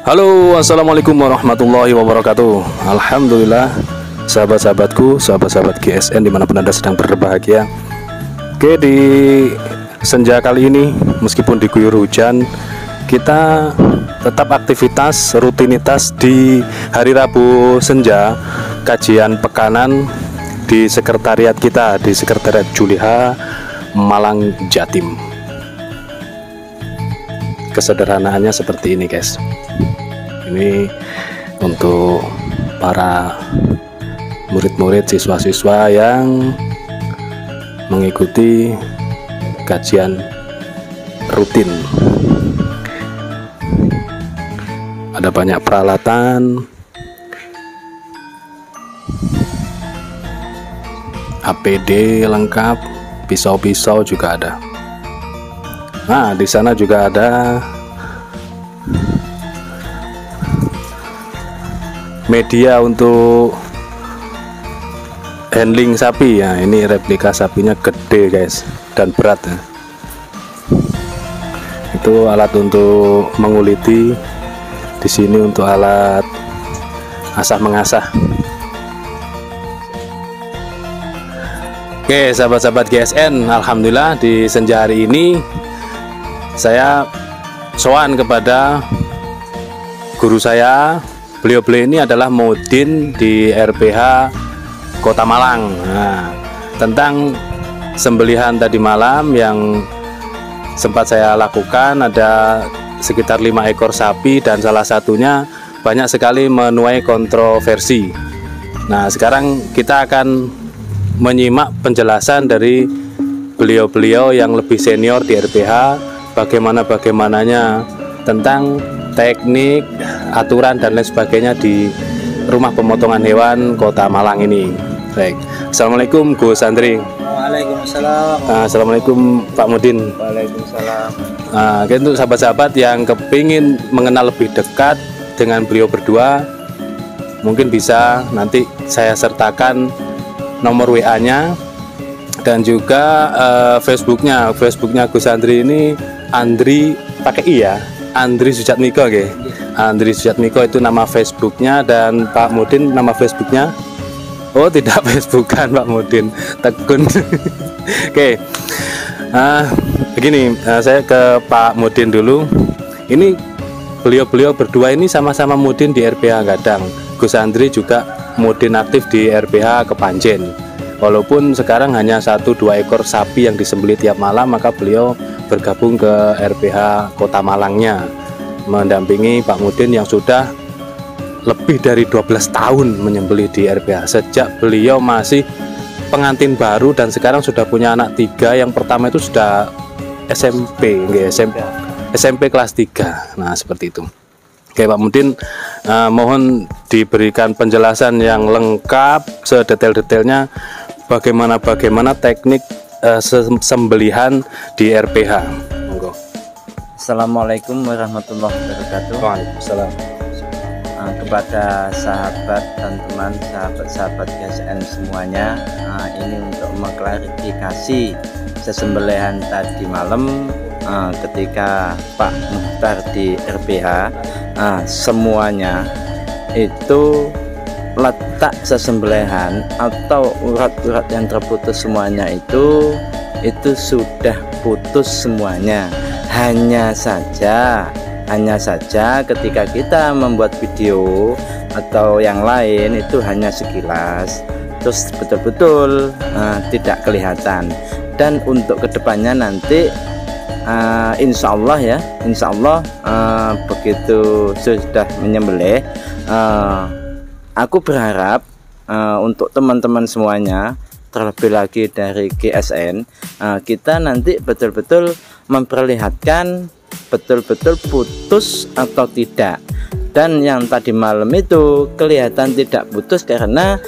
Halo, assalamualaikum warahmatullahi wabarakatuh. Alhamdulillah, sahabat-sahabatku, sahabat-sahabat GSN dimanapun Anda sedang berbahagia. Oke, di senja kali ini, meskipun diguyur hujan, kita tetap aktivitas rutinitas di hari Rabu senja, kajian pekanan di sekretariat kita, di sekretariat Juliha, Malang, Jatim. Kesederhanaannya seperti ini, guys. Ini untuk para murid-murid, siswa-siswa yang mengikuti kajian rutin. Ada banyak peralatan, APD lengkap, pisau-pisau juga ada. Nah, di sana juga ada media untuk handling sapi ya. Ini replika sapinya gede, guys, dan berat ya. Itu alat untuk menguliti. Di sini untuk alat asah mengasah. Oke, sahabat-sahabat GSN, alhamdulillah di senja hari ini saya sowan kepada guru saya. Beliau ini adalah Mudin di RPH Kota Malang. Nah, tentang sembelihan tadi malam yang sempat saya lakukan, ada sekitar 5 ekor sapi dan salah satunya banyak sekali menuai kontroversi. Nah, sekarang kita akan menyimak penjelasan dari beliau-beliau yang lebih senior di RPH, bagaimananya tentang teknik, aturan dan lain sebagainya di rumah pemotongan hewan Kota Malang ini. Baik, assalamualaikum Gus Andri. Waalaikumsalam. Assalamualaikum Pak Mudin. Waalaikumsalam. Untuk sahabat-sahabat yang kepingin mengenal lebih dekat dengan beliau berdua, mungkin bisa nanti saya sertakan nomor WA-nya dan juga Facebooknya Gus Andri ini Andri pakai I ya, Andri Sujatmiko, okay? Andri Sujatmiko itu nama Facebooknya, dan Pak Mudin nama Facebooknya. Oh, tidak Facebookan Pak Mudin, tekun. Oke, begini, saya ke Pak Mudin dulu. Ini beliau berdua ini sama-sama Mudin di RPH Gadang. Gus Andri juga Mudin aktif di RPH Kepanjen. Walaupun sekarang hanya 1-2 ekor sapi yang disembelih tiap malam, maka beliau bergabung ke RPH Kota Malangnya, mendampingi Pak Mudin yang sudah lebih dari 12 tahun menyembelih di RPH. Sejak beliau masih pengantin baru dan sekarang sudah punya anak 3. Yang pertama itu sudah SMP kelas 3. Nah, seperti itu. Oke, Pak Mudin, mohon diberikan penjelasan yang lengkap, sedetail-detailnya bagaimana teknik sembelihan di RPH. Monggo. Assalamualaikum warahmatullahi wabarakatuh. Waalaikumsalam. Kepada sahabat dan teman, sahabat-sahabat GSN semuanya, ini untuk mengklarifikasi sesembelihan tadi malam ketika Pak Muhtar di RPH. Semuanya itu letak sesembelihan atau urat-urat yang terputus semuanya itu sudah putus semuanya. Hanya saja ketika kita membuat video atau yang lain itu hanya sekilas, terus betul-betul tidak kelihatan. Dan untuk kedepannya nanti insya Allah begitu sudah menyembelih, aku berharap untuk teman-teman semuanya, terlebih lagi dari GSN, kita nanti betul-betul memperlihatkan betul-betul putus atau tidak. Dan yang tadi malam itu kelihatan tidak putus karena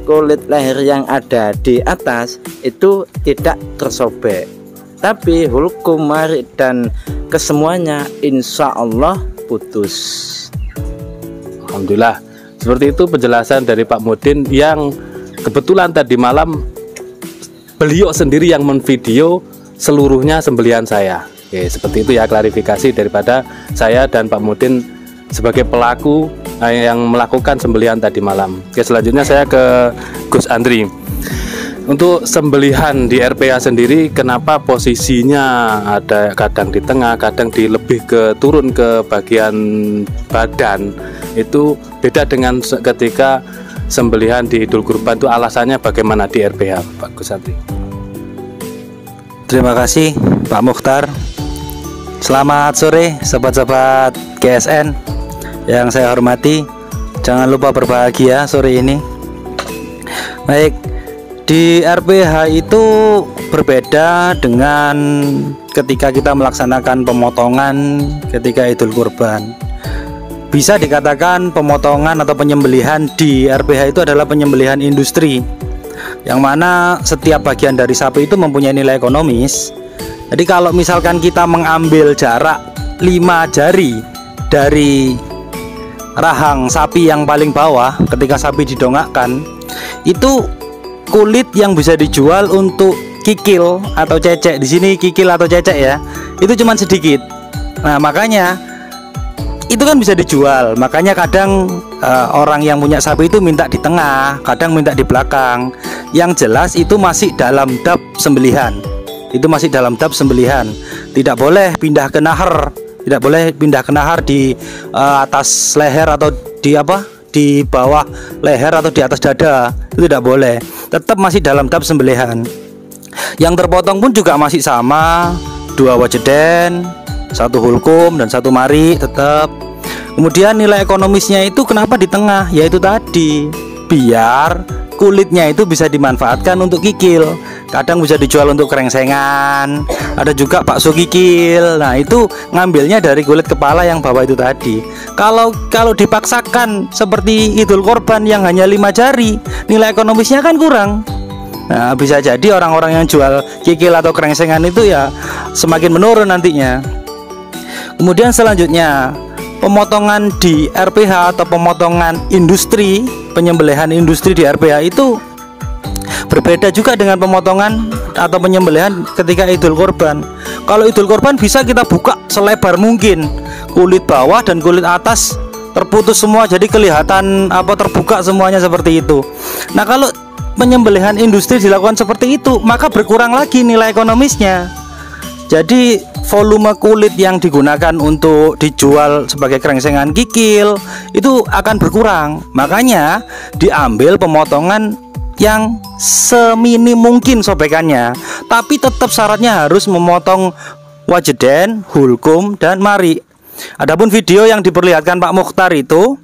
kulit leher yang ada di atas itu tidak tersobek, tapi hulkum marik dan kesemuanya insya Allah putus. Alhamdulillah, seperti itu penjelasan dari Pak Mudin yang kebetulan tadi malam beliau sendiri yang menvideo seluruhnya sembelihan saya. Oke, seperti itu ya klarifikasi daripada saya dan Pak Mudin sebagai pelaku yang melakukan sembelihan tadi malam. Oke, selanjutnya saya ke Gus Andri. Untuk sembelihan di RPH sendiri, kenapa posisinya ada kadang di tengah, kadang di lebih ke turun ke bagian badan? Itu beda dengan ketika sembelihan di Idul Kurban, itu alasannya bagaimana di RPH, Pak Gus Andri? Terima kasih Pak Mukhtar. Selamat sore sobat-sobat GSN yang saya hormati. Jangan lupa berbahagia sore ini. Baik, di RPH itu berbeda dengan ketika kita melaksanakan pemotongan ketika Idul Kurban. Bisa dikatakan pemotongan atau penyembelihan di RPH itu adalah penyembelihan industri, yang mana setiap bagian dari sapi itu mempunyai nilai ekonomis. Jadi kalau misalkan kita mengambil jarak 5 jari dari rahang sapi yang paling bawah ketika sapi didongakkan, itu kulit yang bisa dijual untuk kikil atau cecek, di sini kikil atau cecek ya, itu cuma sedikit. Nah, makanya itu kan bisa dijual. Makanya kadang orang yang punya sapi itu minta di tengah, kadang minta di belakang. Yang jelas itu masih dalam dap sembelihan. Itu masih dalam dap sembelihan. Tidak boleh pindah ke nahar, tidak boleh pindah ke nahar di atas leher atau di di bawah leher atau di atas dada. Itu tidak boleh. Tetap masih dalam dap sembelihan. Yang terpotong pun juga masih sama, 2 wajeden, 1 hulkum dan 1 mari tetap. Kemudian nilai ekonomisnya itu kenapa di tengah? Yaitu tadi, biar kulitnya itu bisa dimanfaatkan untuk kikil. Kadang bisa dijual untuk krengsengan, ada juga bakso kikil. Nah, itu ngambilnya dari kulit kepala yang bawah itu tadi. Kalau dipaksakan seperti Idul Kurban yang hanya 5 jari, nilai ekonomisnya kan kurang. Nah, bisa jadi orang-orang yang jual kikil atau krengsengan itu ya semakin menurun nantinya. Kemudian selanjutnya, pemotongan di RPH atau pemotongan industri, penyembelihan industri di RPH itu berbeda juga dengan pemotongan atau penyembelihan ketika Idul Kurban. Kalau Idul Kurban bisa kita buka selebar mungkin, kulit bawah dan kulit atas terputus semua, jadi kelihatan terbuka semuanya seperti itu. Nah, kalau penyembelihan industri dilakukan seperti itu, maka berkurang lagi nilai ekonomisnya. Jadi volume kulit yang digunakan untuk dijual sebagai krengsengan kikil itu akan berkurang. Makanya diambil pemotongan yang seminim mungkin sobekannya, tapi tetap syaratnya harus memotong wajeden, hulkum, dan mari. Adapun video yang diperlihatkan Pak Mukhtar itu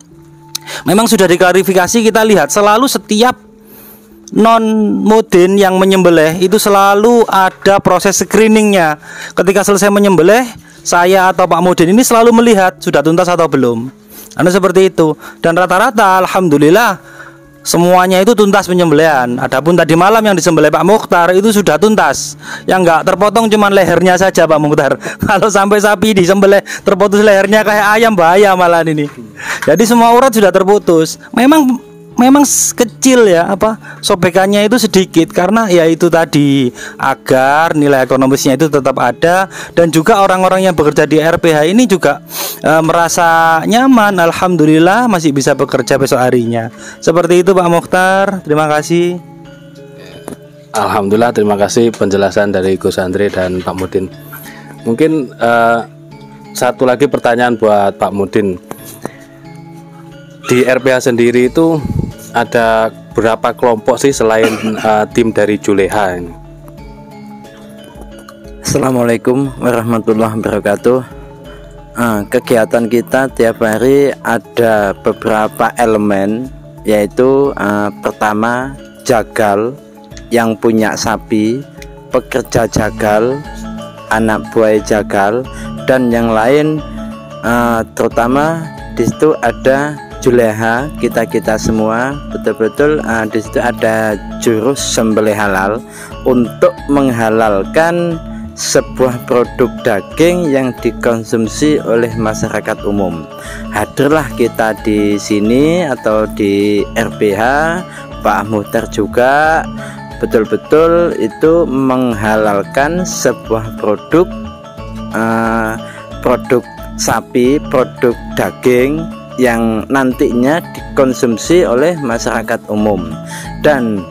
memang sudah diklarifikasi. Kita lihat selalu setiap non-mudin yang menyembelih itu selalu ada proses screeningnya. Ketika selesai menyembelih, saya atau Pak Mudin ini selalu melihat sudah tuntas atau belum. Karena seperti itu. Dan rata-rata alhamdulillah semuanya itu tuntas penyembelihan. Adapun tadi malam yang disembelih Pak Mukhtar itu sudah tuntas. Yang enggak terpotong cuma lehernya saja Pak Mukhtar. Kalau sampai sapi disembelih terputus lehernya kayak ayam, bahaya malah ini. Jadi semua urat sudah terputus. Memang kecil ya sobekannya itu sedikit, karena ya itu tadi, agar nilai ekonomisnya itu tetap ada. Dan juga orang-orang yang bekerja di RPH ini juga merasa nyaman, alhamdulillah masih bisa bekerja besok harinya. Seperti itu Pak Mukhtar. Terima kasih. Alhamdulillah, terima kasih penjelasan dari Gus Andri dan Pak Mudin. Mungkin satu lagi pertanyaan buat Pak Mudin. Di RPH sendiri itu ada berapa kelompok sih selain tim dari Juleha ini? Assalamualaikum warahmatullahi wabarakatuh. Kegiatan kita tiap hari ada beberapa elemen, yaitu pertama jagal yang punya sapi, pekerja jagal, anak buah jagal, dan yang lain. Terutama di situ ada Juleha, kita semua betul-betul di situ ada jurus sembelih halal untuk menghalalkan sebuah produk daging yang dikonsumsi oleh masyarakat umum. Hadirlah kita di sini atau di RPH, Pak Mukhtar juga betul-betul itu menghalalkan sebuah produk produk sapi, produk daging yang nantinya dikonsumsi oleh masyarakat umum. Dan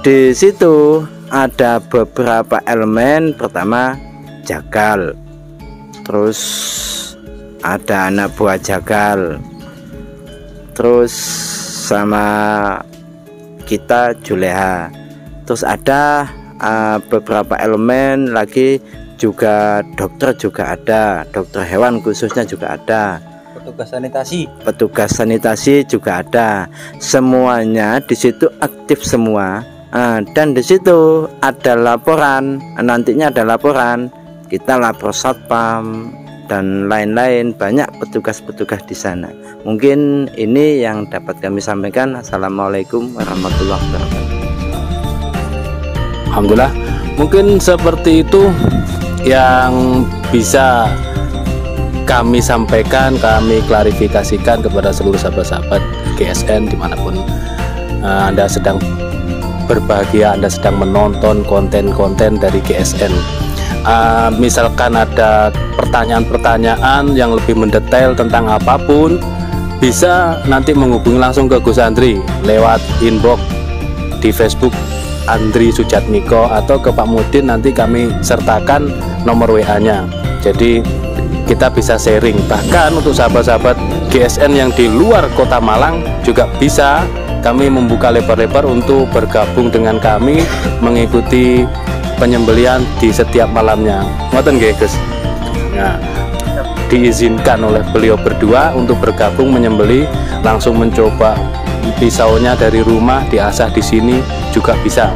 di situ ada beberapa elemen. Pertama, jagal, terus ada anak buah jagal, terus sama kita juleha, terus ada beberapa elemen lagi juga, dokter juga ada, dokter hewan khususnya juga ada, petugas sanitasi juga ada. Semuanya di situ aktif semua. Dan di situ ada laporan, nantinya ada laporan, kita lapor satpam dan lain-lain, banyak petugas-petugas di sana. Mungkin ini yang dapat kami sampaikan. Assalamualaikum warahmatullahi wabarakatuh. Alhamdulillah, mungkin seperti itu yang bisa kami sampaikan, kami klarifikasikan kepada seluruh sahabat-sahabat GSN dimanapun Anda sedang berbahagia, Anda sedang menonton konten-konten dari GSN. Misalkan ada pertanyaan-pertanyaan yang lebih mendetail tentang apapun, bisa nanti menghubungi langsung ke Gus Andri lewat inbox di Facebook Andri Sujatmiko, atau ke Pak Mudin, nanti kami sertakan nomor WA-nya. Jadi kita bisa sharing. Bahkan untuk sahabat-sahabat GSN yang di luar kota Malang juga bisa, kami membuka lebar-lebar untuk bergabung dengan kami mengikuti penyembelian di setiap malamnya. Ngoten nggih, Gus. Nah, diizinkan oleh beliau berdua untuk bergabung menyembelih, langsung mencoba pisaunya dari rumah, diasah di sini juga bisa,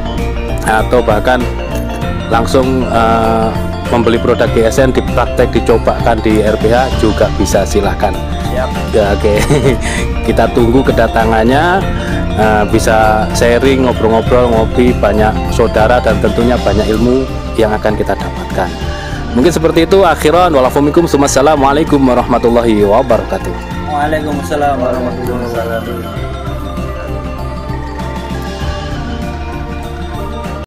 atau bahkan langsung membeli produk GSN, dipraktek, dicobakan di RPH juga bisa, silahkan. Ya, oke. Kita tunggu kedatangannya, bisa sharing, ngobrol-ngobrol, ngopi, banyak saudara, dan tentunya banyak ilmu yang akan kita dapatkan. Mungkin seperti itu. Akhiran walafumikum, assalamualaikum warahmatullahi wabarakatuh. Waalaikumsalam warahmatullahi wabarakatuh.